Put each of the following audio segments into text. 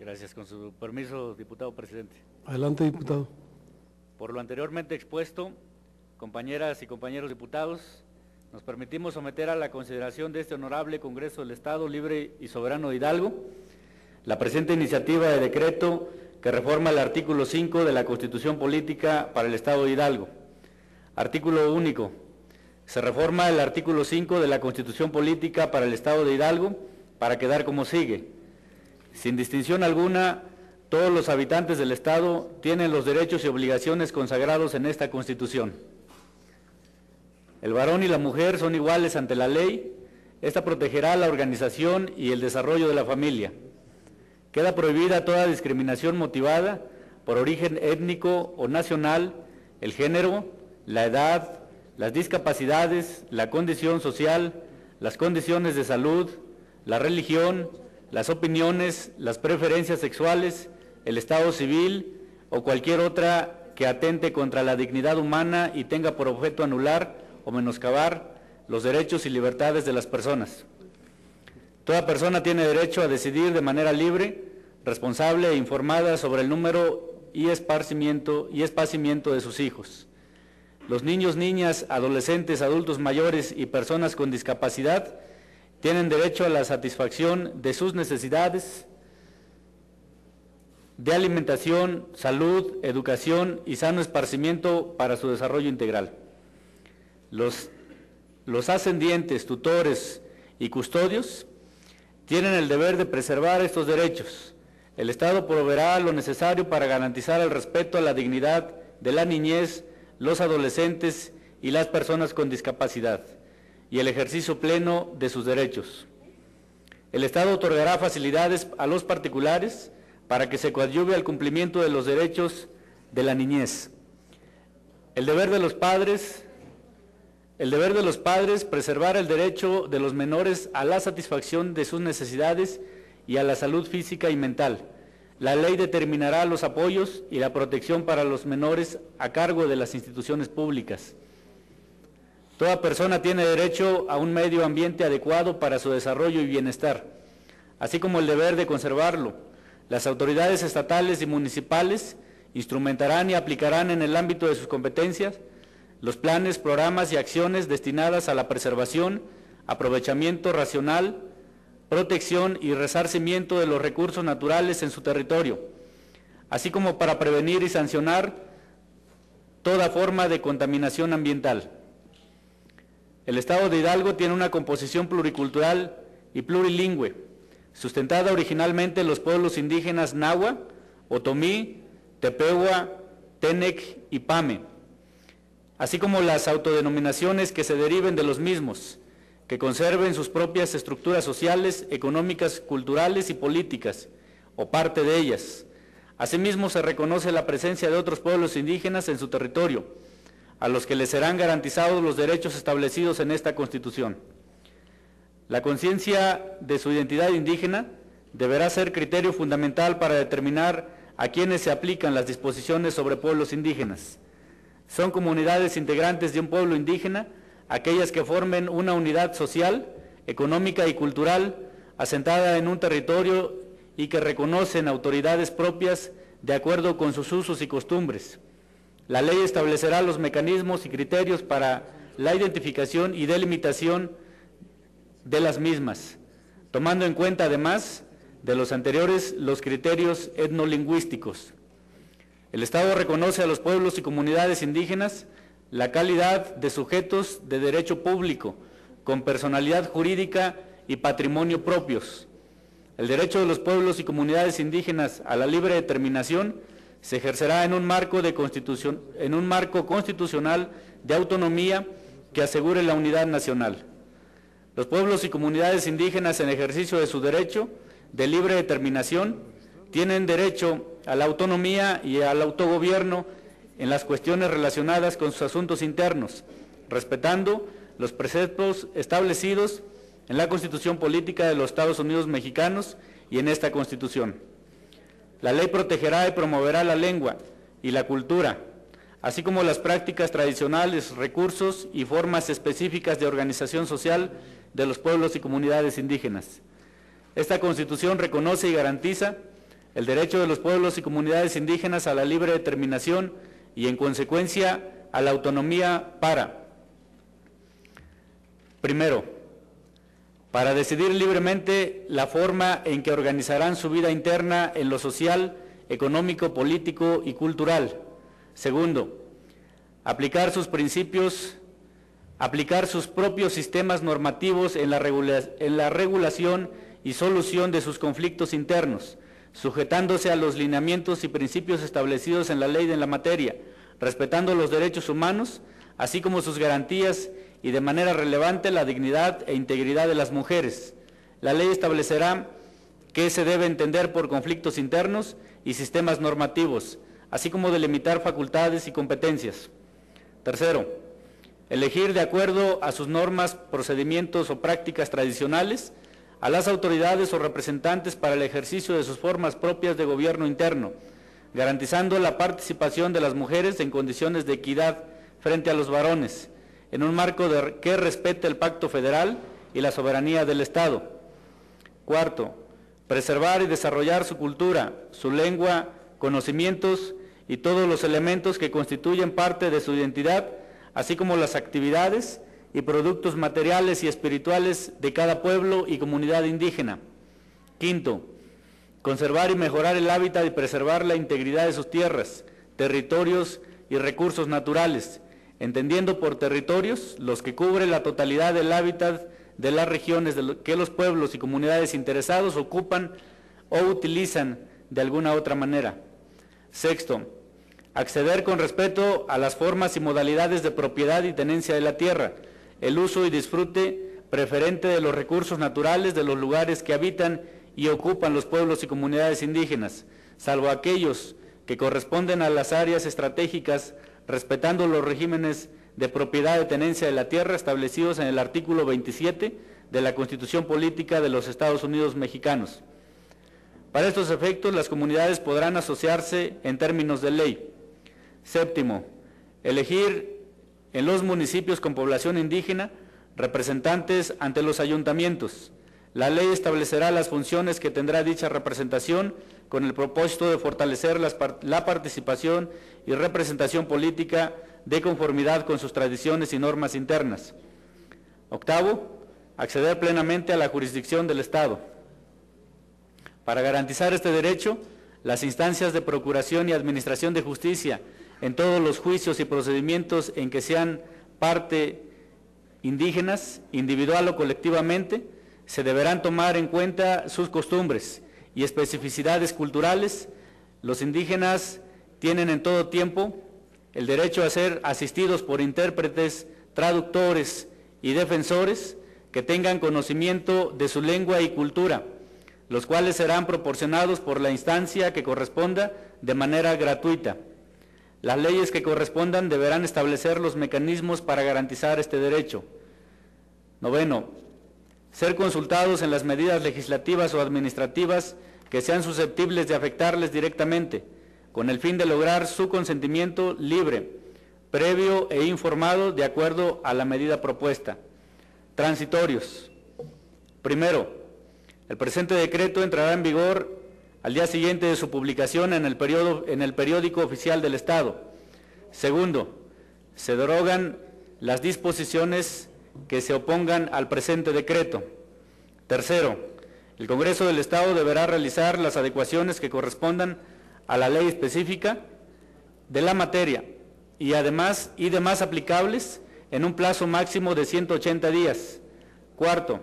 Gracias. Con su permiso, diputado presidente. Adelante, diputado. Por lo anteriormente expuesto, compañeras y compañeros diputados, nos permitimos someter a la consideración de este honorable Congreso del Estado Libre y Soberano de Hidalgo la presente iniciativa de decreto que reforma el artículo 5 de la Constitución Política para el Estado de Hidalgo. Artículo único. Se reforma el artículo 5 de la Constitución Política para el Estado de Hidalgo para quedar como sigue. Sin distinción alguna, todos los habitantes del Estado tienen los derechos y obligaciones consagrados en esta Constitución. El varón y la mujer son iguales ante la ley. Esta protegerá la organización y el desarrollo de la familia. Queda prohibida toda discriminación motivada por origen étnico o nacional, el género, la edad, las discapacidades, la condición social, las condiciones de salud, la religión, las opiniones, las preferencias sexuales, el estado civil o cualquier otra que atente contra la dignidad humana y tenga por objeto anular o menoscabar los derechos y libertades de las personas. Toda persona tiene derecho a decidir de manera libre, responsable e informada sobre el número y esparcimiento de sus hijos. Los niños, niñas, adolescentes, adultos mayores y personas con discapacidad tienen derecho a la satisfacción de sus necesidades de alimentación, salud, educación y sano esparcimiento para su desarrollo integral. Los ascendientes, tutores y custodios tienen el deber de preservar estos derechos. El Estado proveerá lo necesario para garantizar el respeto a la dignidad de la niñez, los adolescentes y las personas con discapacidad, y el ejercicio pleno de sus derechos. El Estado otorgará facilidades a los particulares para que se coadyuve al cumplimiento de los derechos de la niñez. El deber de los padres, preservar el derecho de los menores a la satisfacción de sus necesidades y a la salud física y mental. La ley determinará los apoyos y la protección para los menores a cargo de las instituciones públicas. Toda persona tiene derecho a un medio ambiente adecuado para su desarrollo y bienestar, así como el deber de conservarlo. Las autoridades estatales y municipales instrumentarán y aplicarán en el ámbito de sus competencias los planes, programas y acciones destinadas a la preservación, aprovechamiento racional, protección y resarcimiento de los recursos naturales en su territorio, así como para prevenir y sancionar toda forma de contaminación ambiental. El Estado de Hidalgo tiene una composición pluricultural y plurilingüe, sustentada originalmente en los pueblos indígenas Nahua, Otomí, Tepehua, Tenec y Pame, así como las autodenominaciones que se deriven de los mismos, que conserven sus propias estructuras sociales, económicas, culturales y políticas, o parte de ellas. Asimismo, se reconoce la presencia de otros pueblos indígenas en su territorio, a los que les serán garantizados los derechos establecidos en esta Constitución. La conciencia de su identidad indígena deberá ser criterio fundamental para determinar a quienes se aplican las disposiciones sobre pueblos indígenas. Son comunidades integrantes de un pueblo indígena aquellas que formen una unidad social, económica y cultural asentada en un territorio y que reconocen autoridades propias de acuerdo con sus usos y costumbres. La ley establecerá los mecanismos y criterios para la identificación y delimitación de las mismas, tomando en cuenta además de los anteriores los criterios etnolingüísticos. El Estado reconoce a los pueblos y comunidades indígenas la calidad de sujetos de derecho público, con personalidad jurídica y patrimonio propios. El derecho de los pueblos y comunidades indígenas a la libre determinación se ejercerá en un marco constitucional de autonomía que asegure la unidad nacional. Los pueblos y comunidades indígenas en ejercicio de su derecho de libre determinación tienen derecho a la autonomía y al autogobierno en las cuestiones relacionadas con sus asuntos internos, respetando los preceptos establecidos en la Constitución Política de los Estados Unidos Mexicanos y en esta Constitución. La ley protegerá y promoverá la lengua y la cultura, así como las prácticas tradicionales, recursos y formas específicas de organización social de los pueblos y comunidades indígenas. Esta Constitución reconoce y garantiza el derecho de los pueblos y comunidades indígenas a la libre determinación y, en consecuencia, a la autonomía primero, para decidir libremente la forma en que organizarán su vida interna en lo social, económico, político y cultural. Segundo, aplicar sus propios sistemas normativos en la regulación y solución de sus conflictos internos, sujetándose a los lineamientos y principios establecidos en la ley en la materia, respetando los derechos humanos, así como sus garantías y de manera relevante la dignidad e integridad de las mujeres. La ley establecerá qué se debe entender por conflictos internos y sistemas normativos, así como delimitar facultades y competencias. Tercero, elegir de acuerdo a sus normas, procedimientos o prácticas tradicionales a las autoridades o representantes para el ejercicio de sus formas propias de gobierno interno, garantizando la participación de las mujeres en condiciones de equidad frente a los varones, en un marco que respete el Pacto Federal y la soberanía del Estado. Cuarto, preservar y desarrollar su cultura, su lengua, conocimientos y todos los elementos que constituyen parte de su identidad, así como las actividades y productos materiales y espirituales de cada pueblo y comunidad indígena. Quinto, conservar y mejorar el hábitat y preservar la integridad de sus tierras, territorios y recursos naturales, entendiendo por territorios los que cubren la totalidad del hábitat de las regiones que los pueblos y comunidades interesados ocupan o utilizan de alguna otra manera. Sexto, acceder con respeto a las formas y modalidades de propiedad y tenencia de la tierra, el uso y disfrute preferente de los recursos naturales de los lugares que habitan y ocupan los pueblos y comunidades indígenas, salvo aquellos que corresponden a las áreas estratégicas, respetando los regímenes de propiedad de tenencia de la tierra establecidos en el artículo 27 de la Constitución Política de los Estados Unidos Mexicanos. Para estos efectos, las comunidades podrán asociarse en términos de ley. Séptimo, elegir en los municipios con población indígena representantes ante los ayuntamientos. La ley establecerá las funciones que tendrá dicha representación con el propósito de fortalecer la participación y representación política de conformidad con sus tradiciones y normas internas. Octavo, acceder plenamente a la jurisdicción del Estado. Para garantizar este derecho, las instancias de procuración y administración de justicia en todos los juicios y procedimientos en que sean parte indígenas, individual o colectivamente, se deberán tomar en cuenta sus costumbres y especificidades culturales. Los indígenas tienen en todo tiempo el derecho a ser asistidos por intérpretes, traductores y defensores que tengan conocimiento de su lengua y cultura, los cuales serán proporcionados por la instancia que corresponda de manera gratuita. Las leyes que correspondan deberán establecer los mecanismos para garantizar este derecho. Noveno, ser consultados en las medidas legislativas o administrativas que sean susceptibles de afectarles directamente, con el fin de lograr su consentimiento libre, previo e informado de acuerdo a la medida propuesta. Transitorios. Primero, el presente decreto entrará en vigor al día siguiente de su publicación en el periódico oficial del Estado. Segundo, se derogan las disposiciones que se opongan al presente decreto. Tercero, el Congreso del Estado deberá realizar las adecuaciones que correspondan a la ley específica de la materia y demás aplicables en un plazo máximo de 180 días. Cuarto,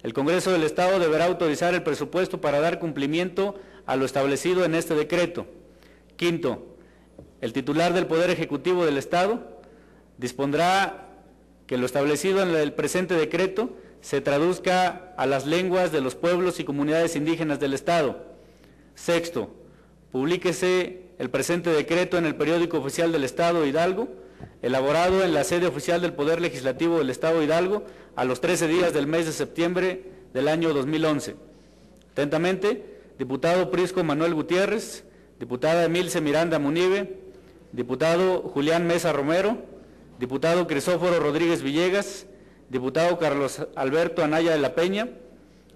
el Congreso del Estado deberá autorizar el presupuesto para dar cumplimiento a lo establecido en este decreto. Quinto, el titular del Poder Ejecutivo del Estado dispondrá que lo establecido en el presente decreto se traduzca a las lenguas de los pueblos y comunidades indígenas del Estado. Sexto, publíquese el presente decreto en el periódico oficial del Estado Hidalgo, elaborado en la sede oficial del Poder Legislativo del Estado Hidalgo a los 13 días del mes de septiembre del año 2011. Atentamente, diputado Prisco Manuel Gutiérrez, diputada Emilce Miranda Munive, diputado Julián Mesa Romero, diputado Crisóforo Rodríguez Villegas, diputado Carlos Alberto Anaya de la Peña,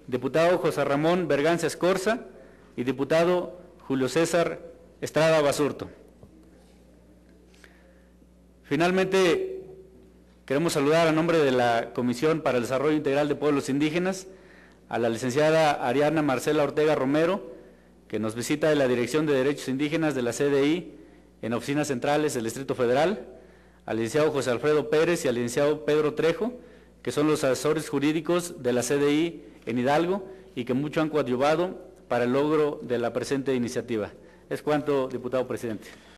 diputado José Ramón Berganza Escorza y diputado Julio César Estrada Basurto. Finalmente, queremos saludar a nombre de la Comisión para el Desarrollo Integral de Pueblos Indígenas a la licenciada Ariana Marcela Ortega Romero, que nos visita de la Dirección de Derechos Indígenas de la CDI en oficinas centrales del Distrito Federal, al licenciado José Alfredo Pérez y al licenciado Pedro Trejo, que son los asesores jurídicos de la CDI en Hidalgo y que mucho han coadyuvado para el logro de la presente iniciativa. Es cuanto, diputado presidente.